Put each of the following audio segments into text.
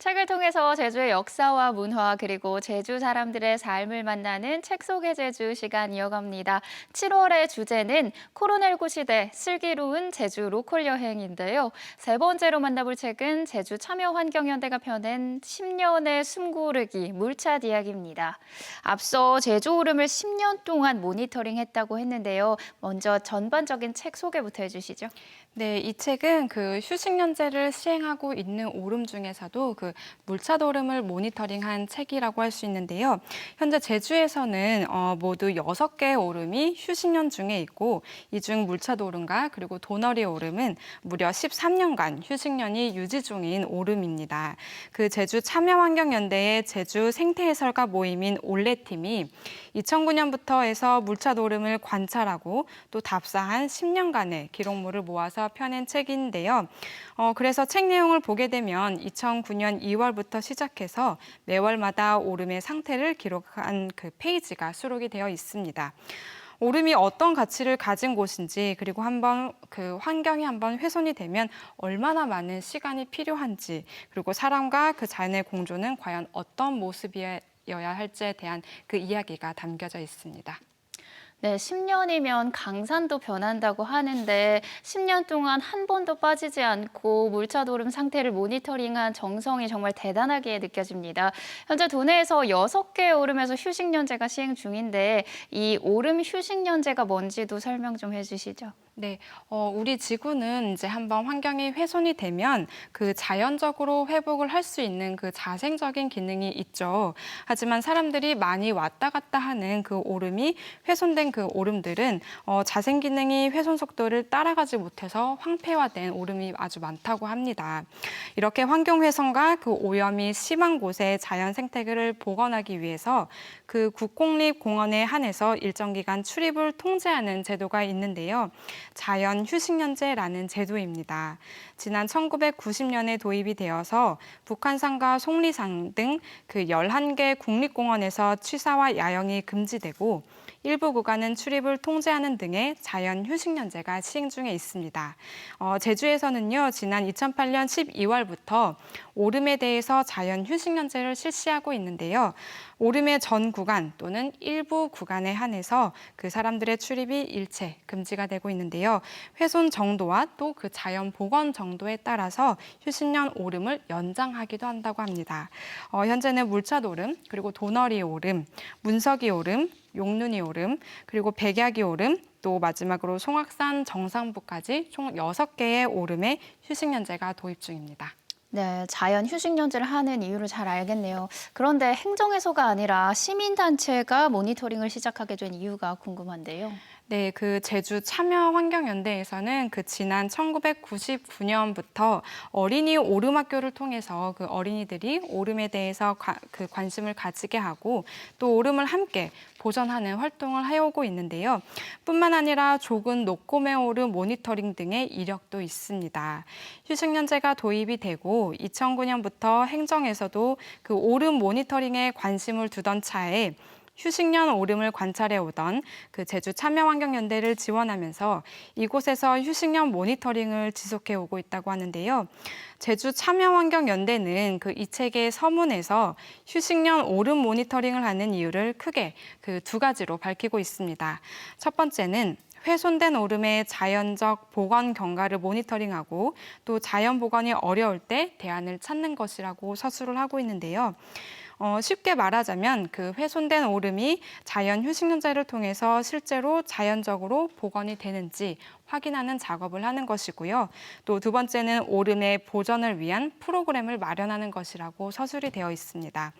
책을 통해서 제주의 역사와 문화 그리고 제주 사람들의 삶을 만나는 책 속의 제주 시간 이어갑니다. 7월의 주제는 코로나19 시대 슬기로운 제주 로컬 여행인데요. 세 번째로 만나볼 책은 제주 참여환경연대가 펴낸 10년의 숨고르기 물차 이야기입니다. 앞서 제주 오름을 10년 동안 모니터링했다고 했는데요. 먼저 전반적인 책 소개부터 해주시죠. 네, 이 책은 그 휴식연재를 시행하고 있는 오름 중에서도 그 물차도름을 모니터링한 책이라고 할 수 있는데요. 현재 제주에서는 모두 6개의 오름이 휴식연 중에 있고 이 중 물차도름과 그리고 도너리 오름은 무려 13년간 휴식연이 유지 중인 오름입니다. 그 제주 참여환경연대의 제주 생태해설가 모임인 올레팀이 2009년부터 해서 물차도름을 관찰하고 또 답사한 10년간의 기록물을 모아서 펴낸 책인데요. 그래서 책 내용을 보게 되면 2009년 2월부터 시작해서 매월마다 오름의 상태를 기록한 그 페이지가 수록이 되어 있습니다. 오름이 어떤 가치를 가진 곳인지 그리고 한번 그 환경이 한번 훼손이 되면 얼마나 많은 시간이 필요한지 그리고 사람과 그 자연의 공존은 과연 어떤 모습이어야 할지에 대한 그 이야기가 담겨져 있습니다. 네, 10년이면 강산도 변한다고 하는데 10년 동안 한 번도 빠지지 않고 물차도름 상태를 모니터링한 정성이 정말 대단하게 느껴집니다. 현재 도내에서 6개의 오름에서 휴식연재가 시행 중인데 이 오름 휴식연재가 뭔지도 설명 좀 해주시죠. 네, 우리 지구는 이제 한번 환경이 훼손이 되면 그 자연적으로 회복을 할 수 있는 그 자생적인 기능이 있죠. 하지만 사람들이 많이 왔다 갔다 하는 그 오름이 훼손된 그 오름들은 자생 기능이 훼손 속도를 따라가지 못해서 황폐화된 오름이 아주 많다고 합니다. 이렇게 환경 훼손과 그 오염이 심한 곳의 자연 생태계를 복원하기 위해서 그 국공립공원에 한해서 일정 기간 출입을 통제하는 제도가 있는데요. 자연 휴식연재라는 제도입니다. 지난 1990년에 도입이 되어서 북한산과 속리산 등 그 11개 국립공원에서 취사와 야영이 금지되고 일부 구간은 출입을 통제하는 등의 자연 휴식연재가 시행 중에 있습니다. 제주에서는요, 지난 2008년 12월부터 오름에 대해서 자연 휴식연재를 실시하고 있는데요. 오름의 전 구간 또는 일부 구간에 한해서 그 사람들의 출입이 일체 금지가 되고 있는데요. 훼손 정도와 또 그 자연 복원 정도에 따라서 휴식연 오름을 연장하기도 한다고 합니다. 현재는 물차도름, 그리고 도너리 오름, 문석이 오름, 용눈이 오름, 그리고 백야기 오름, 또 마지막으로 송악산 정상부까지 총 6개의 오름의 휴식연재가 도입 중입니다. 네, 자연 휴식연재를 하는 이유를 잘 알겠네요. 그런데 행정에서가 아니라 시민단체가 모니터링을 시작하게 된 이유가 궁금한데요. 네, 그 제주 참여환경연대에서는 그 지난 1999년부터 어린이 오름학교를 통해서 그 어린이들이 오름에 대해서 그 관심을 가지게 하고 또 오름을 함께 보전하는 활동을 해오고 있는데요. 뿐만 아니라 조근 녹고매 오름 모니터링 등의 이력도 있습니다. 휴식연재가 도입이 되고 2009년부터 행정에서도 그 오름 모니터링에 관심을 두던 차에 휴식연 오름을 관찰해 오던 그 제주 참여환경연대를 지원하면서 이곳에서 휴식연 모니터링을 지속해 오고 있다고 하는데요. 제주 참여환경연대는 그 이 책의 서문에서 휴식연 오름 모니터링을 하는 이유를 크게 그 2가지로 밝히고 있습니다. 첫 번째는 훼손된 오름의 자연적 복원 경과를 모니터링하고 또 자연 복원이 어려울 때 대안을 찾는 것이라고 서술을 하고 있는데요. 쉽게 말하자면 그 훼손된 오름이 자연 휴식연재를 통해서 실제로 자연적으로 복원이 되는지 확인하는 작업을 하는 것이고요. 또 2번째는 오름의 보전을 위한 프로그램을 마련하는 것이라고 서술이 되어 있습니다.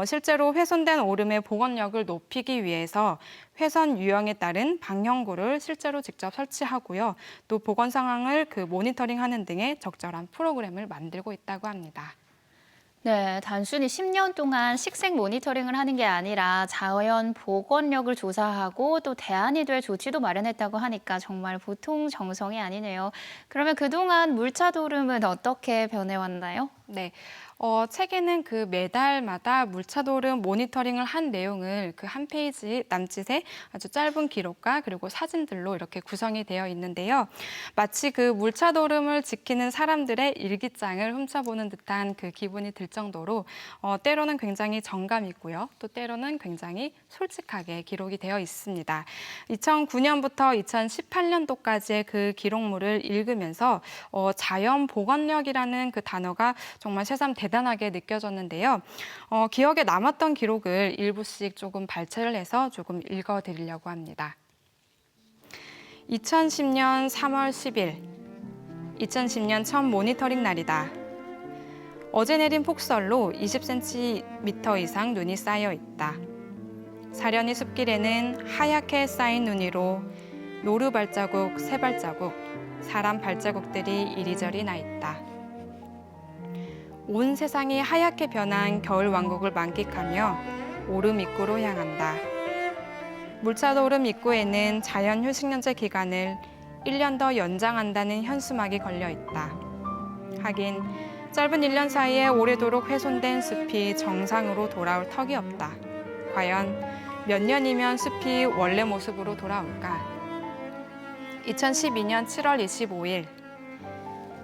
실제로 훼손된 오름의 복원력을 높이기 위해서 훼손 유형에 따른 방형구를 실제로 직접 설치하고요. 또 복원 상황을 그 모니터링하는 등의 적절한 프로그램을 만들고 있다고 합니다. 네, 단순히 10년 동안 식생 모니터링을 하는 게 아니라 자연 복원력을 조사하고 또 대안이 될 조치도 마련했다고 하니까 정말 보통 정성이 아니네요. 그러면 그동안 물차도름은 어떻게 변해왔나요? 네, 책에는 그 매달마다 물차도름 모니터링을 한 내용을 그 한 페이지 남짓의 아주 짧은 기록과 그리고 사진들로 이렇게 구성이 되어 있는데요. 마치 그 물차도름을 지키는 사람들의 일기장을 훔쳐보는 듯한 그 기분이 들 정도로 때로는 굉장히 정감 있고요. 또 때로는 굉장히 솔직하게 기록이 되어 있습니다. 2009년부터 2018년도까지의 그 기록물을 읽으면서 자연 복원력이라는 그 단어가 정말 새삼 대단하게 느껴졌는데요. 기억에 남았던 기록을 일부씩 조금 발췌를 해서 조금 읽어드리려고 합니다. 2010년 3월 10일, 2010년 첫 모니터링 날이다. 어제 내린 폭설로 20cm 이상 눈이 쌓여 있다. 사려니 숲길에는 하얗게 쌓인 눈 위로 노루 발자국, 새 발자국, 사람 발자국들이 이리저리 나 있다. 온 세상이 하얗게 변한 겨울 왕국을 만끽하며 오름 입구로 향한다. 물차도름 입구에는 자연 휴식연재 기간을 1년 더 연장한다는 현수막이 걸려 있다. 하긴 짧은 1년 사이에 오래도록 훼손된 숲이 정상으로 돌아올 턱이 없다. 과연 몇 년이면 숲이 원래 모습으로 돌아올까? 2012년 7월 25일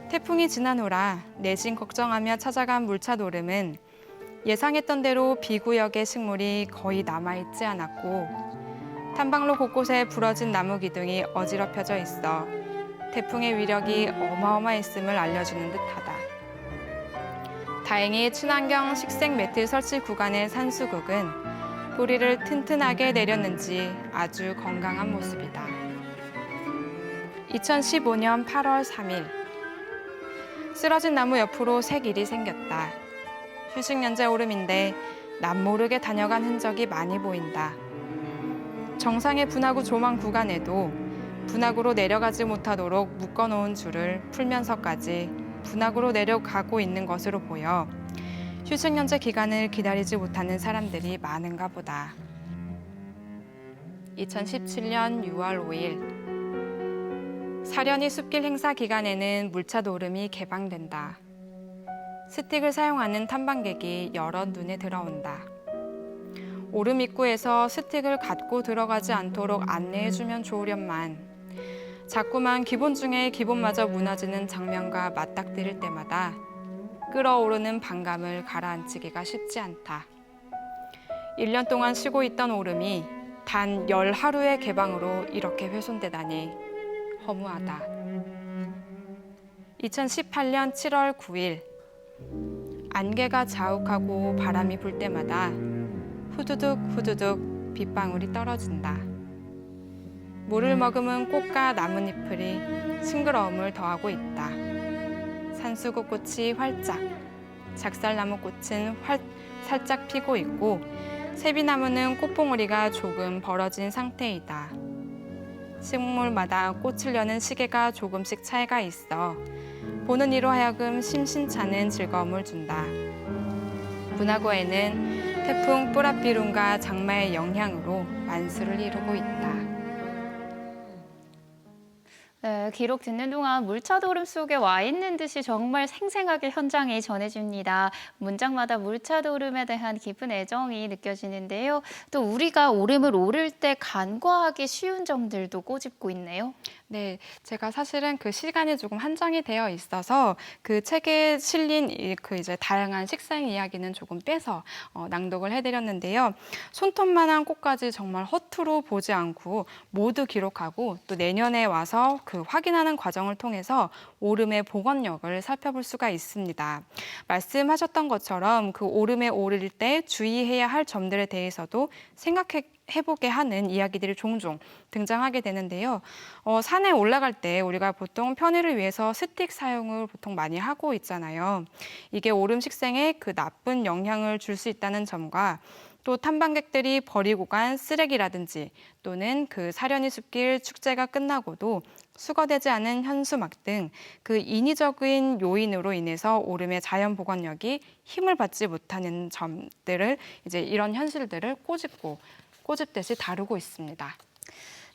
태풍이 지난 후라 내심 걱정하며 찾아간 물차도름은 예상했던 대로 비구역의 식물이 거의 남아있지 않았고 탐방로 곳곳에 부러진 나무 기둥이 어지럽혀져 있어 태풍의 위력이 어마어마했음을 알려주는 듯하다. 다행히 친환경 식생 매트 설치 구간의 산수국은 뿌리를 튼튼하게 내렸는지 아주 건강한 모습이다. 2015년 8월 3일 쓰러진 나무 옆으로 새 길이 생겼다. 휴식연재 오름인데 남모르게 다녀간 흔적이 많이 보인다. 정상의 분화구 조망 구간에도 분화구로 내려가지 못하도록 묶어놓은 줄을 풀면서까지 분화구로 내려가고 있는 것으로 보여 휴식연재 기간을 기다리지 못하는 사람들이 많은가 보다. 2017년 6월 5일 사려니 숲길 행사 기간에는 물차도름이 개방된다. 스틱을 사용하는 탐방객이 여러 눈에 들어온다. 오름 입구에서 스틱을 갖고 들어가지 않도록 안내해주면 좋으련만 자꾸만 기본 중에 기본마저 무너지는 장면과 맞닥뜨릴 때마다 끓어오르는 반감을 가라앉히기가 쉽지 않다. 1년 동안 쉬고 있던 오름이 단 10하루의 개방으로 이렇게 훼손되다니 허무하다. 2018년 7월 9일 안개가 자욱하고 바람이 불 때마다 후두둑 후두둑 빗방울이 떨어진다. 물을 머금은 꽃과 나뭇잎들이 싱그러움을 더하고 있다. 산수국 꽃이 활짝, 작살나무 꽃은 살짝 피고 있고 세비나무는 꽃봉오리가 조금 벌어진 상태이다. 식물마다 꽃을 여는 시계가 조금씩 차이가 있어 보는 이로 하여금 심심찮은 즐거움을 준다. 분화구에는 태풍 뿌라비룬과 장마의 영향으로 만수를 이루고 있다. 네, 기록 듣는 동안 물차도름 속에 와 있는 듯이 정말 생생하게 현장이 전해집니다. 문장마다 물차도름에 대한 깊은 애정이 느껴지는데요. 또 우리가 오름을 오를 때 간과하기 쉬운 점들도 꼬집고 있네요. 네, 제가 사실은 그 시간이 조금 한정이 되어 있어서 그 책에 실린 그 이제 다양한 식생 이야기는 조금 빼서 낭독을 해드렸는데요. 손톱만한 꽃까지 정말 허투루 보지 않고 모두 기록하고 또 내년에 와서 그 확인하는 과정을 통해서 오름의 복원력을 살펴볼 수가 있습니다. 말씀하셨던 것처럼 그 오름에 오를 때 주의해야 할 점들에 대해서도 해보게 하는 이야기들이 종종 등장하게 되는데요. 산에 올라갈 때 우리가 보통 편의를 위해서 스틱 사용을 보통 많이 하고 있잖아요. 이게 오름 식생에 그 나쁜 영향을 줄 수 있다는 점과 또 탐방객들이 버리고 간 쓰레기라든지 또는 그 사려니 숲길 축제가 끝나고도 수거되지 않은 현수막 등 그 인위적인 요인으로 인해서 오름의 자연 복원력이 힘을 받지 못하는 점들을 이제 이런 현실들을 꼬집듯이 다루고 있습니다.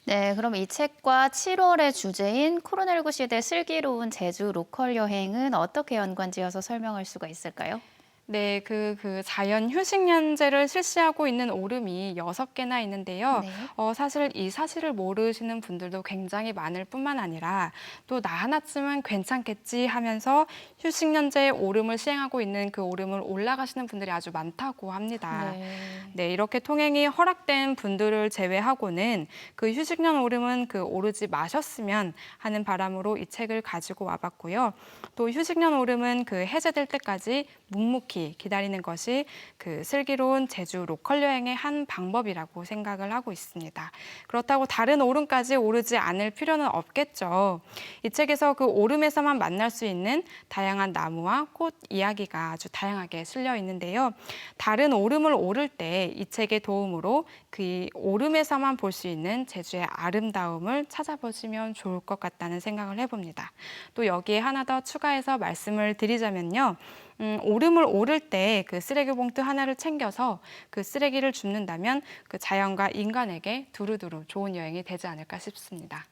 네, 그럼 이 책과 7월의 주제인 코로나19 시대 슬기로운 제주 로컬 여행은 어떻게 연관지어서 설명할 수가 있을까요? 네, 그 자연 휴식연제를 실시하고 있는 오름이 6개나 있는데요. 네. 사실 이 사실을 모르시는 분들도 굉장히 많을 뿐만 아니라 또 나 하나쯤은 괜찮겠지 하면서 휴식연제의 오름을 시행하고 있는 그 오름을 올라가시는 분들이 아주 많다고 합니다. 네. 네, 이렇게 통행이 허락된 분들을 제외하고는 그 휴식연 오름은 그 오르지 마셨으면 하는 바람으로 이 책을 가지고 와봤고요. 또 휴식연 오름은 그 해제될 때까지 묵묵히 기다리는 것이 그 슬기로운 제주 로컬 여행의 한 방법이라고 생각을 하고 있습니다. 그렇다고 다른 오름까지 오르지 않을 필요는 없겠죠. 이 책에서 그 오름에서만 만날 수 있는 다양한 나무와 꽃 이야기가 아주 다양하게 실려 있는데요. 다른 오름을 오를 때 이 책의 도움으로 그 오름에서만 볼 수 있는 제주의 아름다움을 찾아보시면 좋을 것 같다는 생각을 해봅니다. 또 여기에 하나 더 추가해서 말씀을 드리자면요. 오름을 오를 때 그 쓰레기 봉투 하나를 챙겨서 그 쓰레기를 줍는다면 그 자연과 인간에게 두루두루 좋은 여행이 되지 않을까 싶습니다.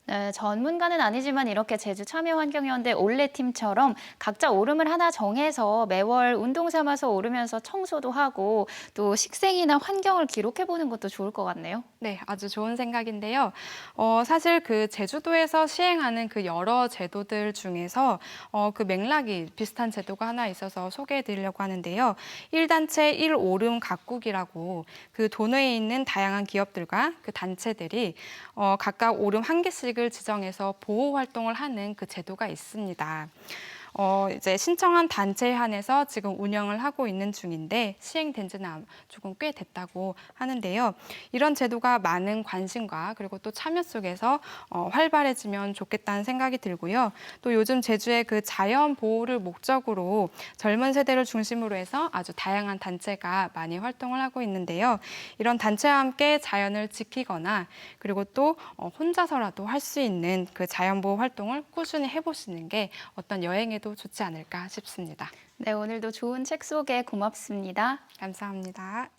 네, 전문가는 아니지만 이렇게 제주 참여환경연대 올레팀처럼 각자 오름을 하나 정해서 매월 운동 삼아서 오르면서 청소도 하고 또 식생이나 환경을 기록해보는 것도 좋을 것 같네요. 네, 아주 좋은 생각인데요. 사실 그 제주도에서 시행하는 그 여러 제도들 중에서 그 맥락이 비슷한 제도가 하나 있어서 소개해 드리려고 하는데요. 1단체 1오름 가꾸기라고 그 도내에 있는 다양한 기업들과 그 단체들이 각각 오름 한 개씩을 지정해서 보호 활동을 하는 그 제도가 있습니다. 이제 신청한 단체에 한해서 지금 운영을 하고 있는 중인데 시행된 지는 조금 꽤 됐다고 하는데요. 이런 제도가 많은 관심과 그리고 또 참여 속에서 활발해지면 좋겠다는 생각이 들고요. 또 요즘 제주의 그 자연 보호를 목적으로 젊은 세대를 중심으로 해서 아주 다양한 단체가 많이 활동을 하고 있는데요. 이런 단체와 함께 자연을 지키거나 그리고 또 혼자서라도 할 수 있는 그 자연 보호 활동을 꾸준히 해보시는 게 어떤 여행에도 좋지 않을까 싶습니다. 네, 오늘도 좋은 책 소개 고맙습니다. 감사합니다.